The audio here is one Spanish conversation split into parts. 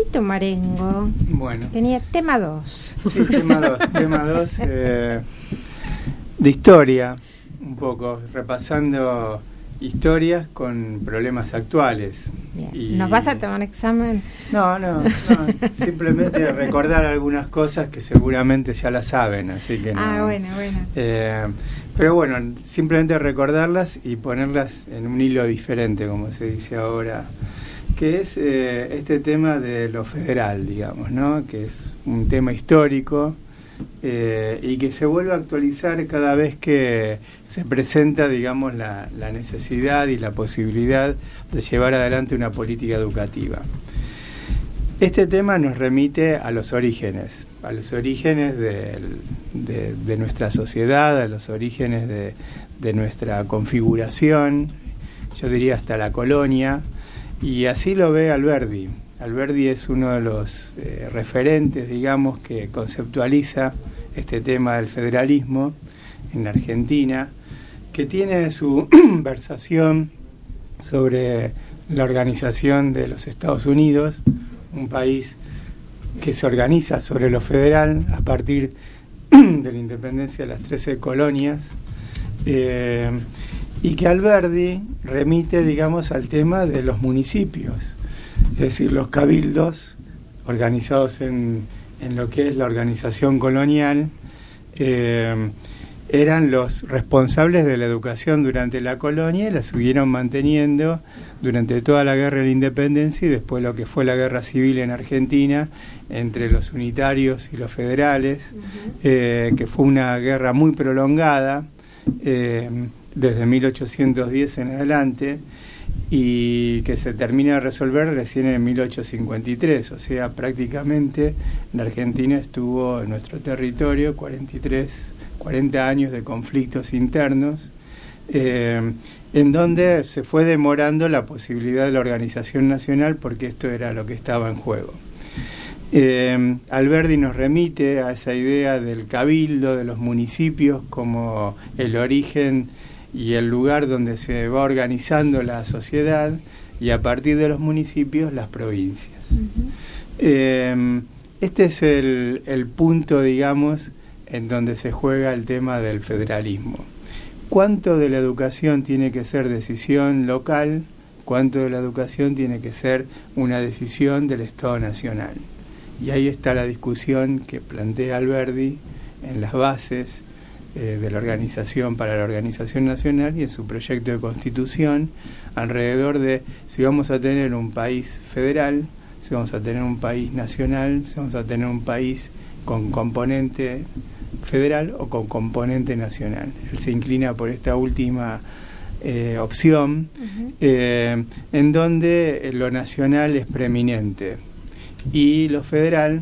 Tito Marengo. Bueno. Tenía tema 2. Sí, tema 2 de historia, un poco, repasando historias con problemas actuales. Bien. Y... ¿Nos vas a tomar examen? No, simplemente recordar algunas cosas que seguramente ya las saben, así que no. Bueno. Pero bueno, simplemente recordarlas y ponerlas en un hilo diferente, como se dice ahora, que es este tema de lo federal, digamos, ¿no? Que es un tema histórico y que se vuelve a actualizar cada vez que se presenta, digamos, la necesidad y la posibilidad de llevar adelante una política educativa. Este tema nos remite a los orígenes de nuestra sociedad, a los orígenes de nuestra configuración, yo diría hasta la colonia, y así lo ve Alberdi. Alberdi es uno de los referentes, digamos, que conceptualiza este tema del federalismo en la Argentina, que tiene su versación sobre la organización de los Estados Unidos, un país que se organiza sobre lo federal a partir de la independencia de las 13 colonias, y que Alberdi remite, digamos, al tema de los municipios. Es decir, los cabildos organizados en lo que es la organización colonial eran los responsables de la educación durante la colonia y la siguieron manteniendo durante toda la guerra de la independencia y después lo que fue la guerra civil en Argentina entre los unitarios y los federales, que fue una guerra muy prolongada desde 1810 en adelante, y que se termina de resolver recién en 1853, o sea, prácticamente la Argentina estuvo en nuestro territorio 40 años de conflictos internos, en donde se fue demorando la posibilidad de la organización nacional porque esto era lo que estaba en juego. Alberdi nos remite a esa idea del cabildo, de los municipios como el origen y el lugar donde se va organizando la sociedad, y a partir de los municipios las provincias. Este es el punto, digamos, en donde se juega el tema del federalismo. ¿Cuánto de la educación tiene que ser decisión local? ¿Cuánto de la educación tiene que ser una decisión del Estado Nacional? Y ahí está la discusión que plantea Alberdi en las bases de la organización para la organización nacional y en su proyecto de constitución alrededor de si vamos a tener un país federal, si vamos a tener un país nacional, si vamos a tener un país con componente federal o con componente nacional. Él se inclina por esta última opción, en donde lo nacional es preeminente y lo federal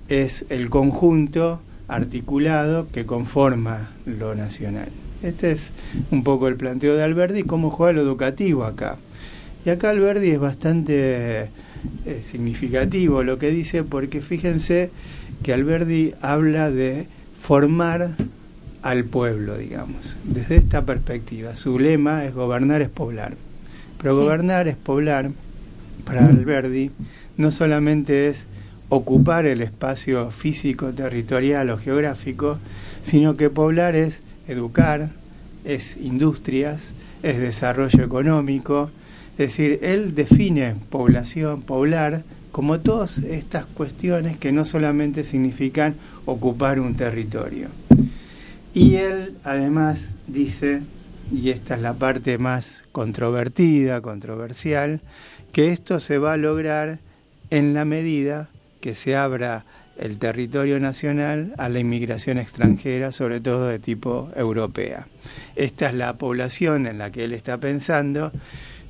es el conjunto articulado que conforma lo nacional. Este es un poco el planteo de Alberdi, cómo juega lo educativo acá. Y acá Alberdi es bastante significativo lo que dice, porque fíjense que Alberdi habla de formar al pueblo, digamos, desde esta perspectiva. Su lema es gobernar es poblar. Pero gobernar es poblar, para Alberdi, no solamente es ocupar el espacio físico, territorial o geográfico, sino que poblar es educar, es industrias, es desarrollo económico. Es decir, él define población, poblar, como todas estas cuestiones que no solamente significan ocupar un territorio. Y él además dice, y esta es la parte más controversial, que esto se va a lograr en la medida que se abra el territorio nacional a la inmigración extranjera, sobre todo de tipo europea. Esta es la población en la que él está pensando.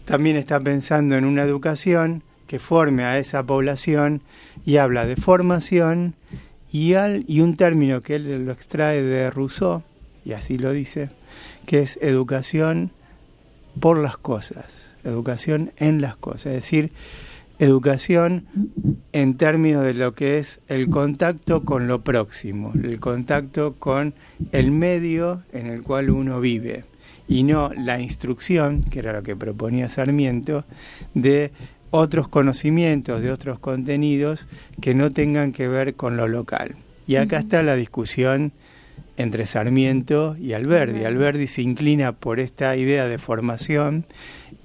También está pensando en una educación que forme a esa población y habla de formación y un término que él lo extrae de Rousseau, y así lo dice, que es educación por las cosas, educación en las cosas, es decir, educación en términos de lo que es el contacto con lo próximo, el contacto con el medio en el cual uno vive, y no la instrucción, que era lo que proponía Sarmiento, de otros conocimientos, de otros contenidos que no tengan que ver con lo local. Y acá está la discusión entre Sarmiento y Alberdi. Alberdi se inclina por esta idea de formación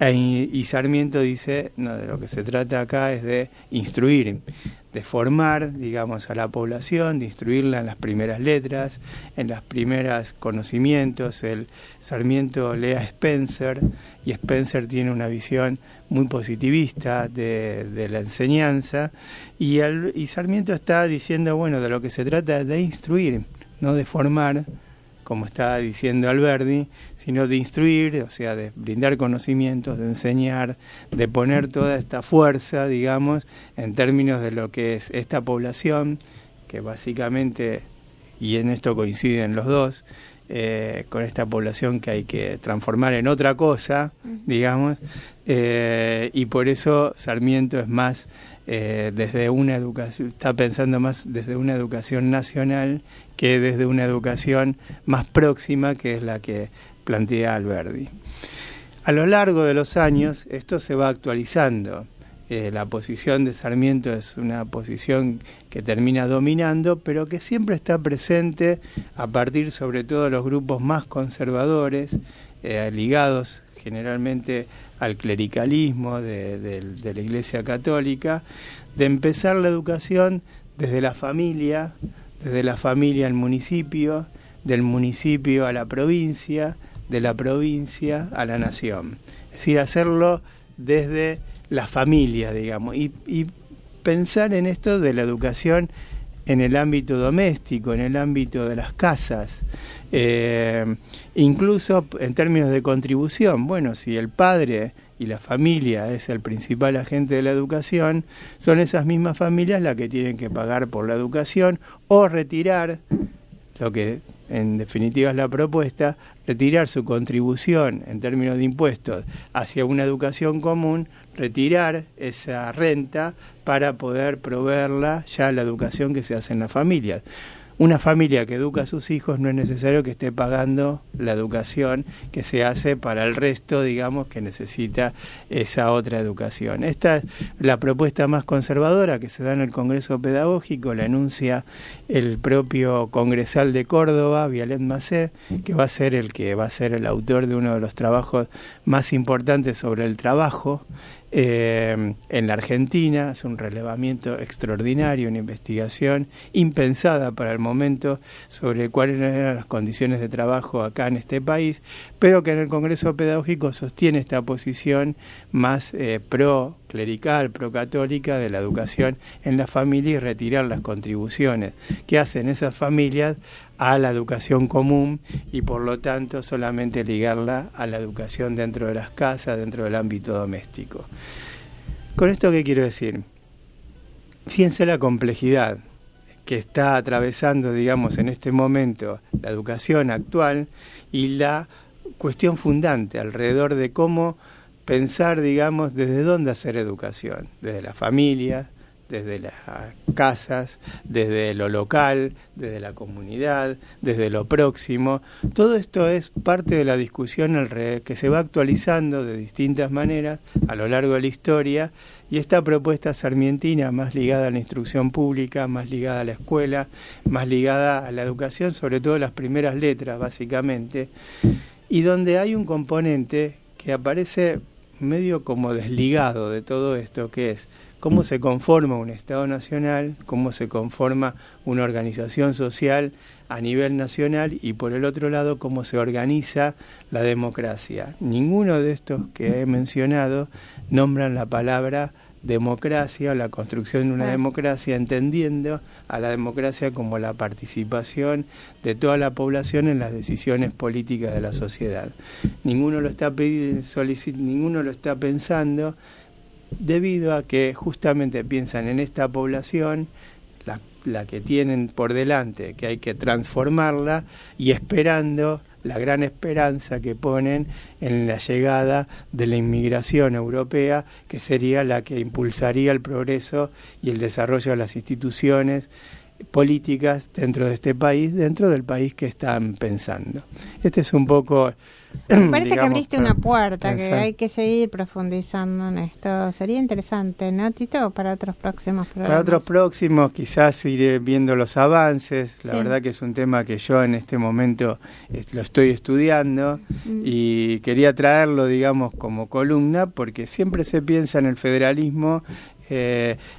y Sarmiento dice, no, de lo que se trata acá es de instruir, de formar, digamos, a la población, de instruirla en las primeras letras, en las primeras conocimientos. Sarmiento lee a Spencer, y Spencer tiene una visión muy positivista de la enseñanza, y Sarmiento está diciendo, bueno, de lo que se trata es de instruir, no de formar, como está diciendo Alberdi, sino de instruir, o sea, de brindar conocimientos, de enseñar, de poner toda esta fuerza, digamos, en términos de lo que es esta población, que básicamente, y en esto coinciden los dos, con esta población que hay que transformar en otra cosa, digamos, y por eso Sarmiento es más desde una educación, está pensando más desde una educación nacional que desde una educación más próxima, que es la que plantea Alberdi. A lo largo de los años esto se va actualizando. La posición de Sarmiento es una posición que termina dominando, pero que siempre está presente a partir sobre todo de los grupos más conservadores, ligados generalmente al clericalismo de la Iglesia Católica, de empezar la educación desde la familia al municipio, del municipio a la provincia, de la provincia a la nación. Es decir, hacerlo desde la familia, digamos, y pensar en esto de la educación en el ámbito doméstico, en el ámbito de las casas, incluso en términos de contribución. Bueno, si el padre y la familia es el principal agente de la educación, son esas mismas familias las que tienen que pagar por la educación o retirar, lo que en definitiva es la propuesta, retirar su contribución en términos de impuestos hacia una educación común, retirar esa renta para poder proveerla ya a la educación que se hace en las familias. Una familia que educa a sus hijos no es necesario que esté pagando la educación que se hace para el resto, digamos, que necesita esa otra educación. Esta es la propuesta más conservadora que se da en el Congreso Pedagógico, la enuncia el propio congresal de Córdoba, Vialet Macé, que va a ser el autor de uno de los trabajos más importantes sobre el trabajo en la Argentina. Es un relevamiento extraordinario, una investigación impensada para el momento sobre cuáles eran las condiciones de trabajo acá en este país, pero que en el Congreso Pedagógico sostiene esta posición más pro-clerical, pro-católica de la educación en la familia y retirar las contribuciones que hacen esas familias a la educación común y por lo tanto solamente ligarla a la educación dentro de las casas, dentro del ámbito doméstico. ¿Con esto qué quiero decir? Fíjense la complejidad que está atravesando, digamos, en este momento la educación actual y la cuestión fundante alrededor de cómo pensar, digamos, desde dónde hacer educación, desde la familia, desde las casas, desde lo local, desde la comunidad, desde lo próximo. Todo esto es parte de la discusión que se va actualizando de distintas maneras a lo largo de la historia, y esta propuesta sarmientina, más ligada a la instrucción pública, más ligada a la escuela, más ligada a la educación, sobre todo las primeras letras, básicamente, y donde hay un componente que aparece medio como desligado de todo esto, que es cómo se conforma un Estado nacional, cómo se conforma una organización social a nivel nacional y por el otro lado cómo se organiza la democracia. Ninguno de estos que he mencionado nombran la palabra democracia o la construcción de una democracia, entendiendo a la democracia como la participación de toda la población en las decisiones políticas de la sociedad. Ninguno lo está pensando, debido a que justamente piensan en esta población, la que tienen por delante, que hay que transformarla, y esperando la gran esperanza que ponen en la llegada de la inmigración europea, que sería la que impulsaría el progreso y el desarrollo de las instituciones políticas dentro de este país, dentro del país que están pensando. Este es un poco... Me parece que digamos, abriste una puerta, pensar. que hay que seguir profundizando en esto. Sería interesante, ¿no, Tito? Para otros próximos programas. Para otros próximos quizás iré viendo los avances. La Sí. verdad que es un tema que yo en este momento lo estoy estudiando y quería traerlo, digamos, como columna, porque siempre se piensa en el federalismo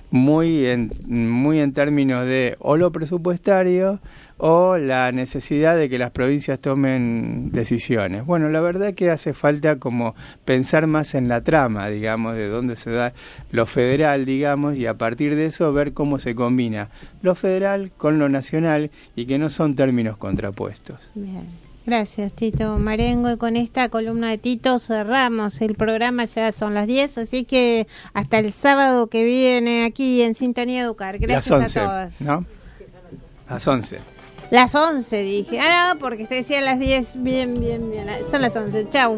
muy en términos de o lo presupuestario o la necesidad de que las provincias tomen decisiones. Bueno, la verdad que hace falta como pensar más en la trama, digamos, de dónde se da lo federal, digamos, y a partir de eso ver cómo se combina lo federal con lo nacional y que no son términos contrapuestos. Bien. Gracias, Tito Marengo. Y con esta columna de Tito cerramos el programa, ya son las 10, así que hasta el sábado que viene aquí en Sintonía Educar. Gracias las 11, a todos. ¿no? Las 11. Las 11 dije. Ah, no, porque te decía las 10. Bien. Son las 11. Chau.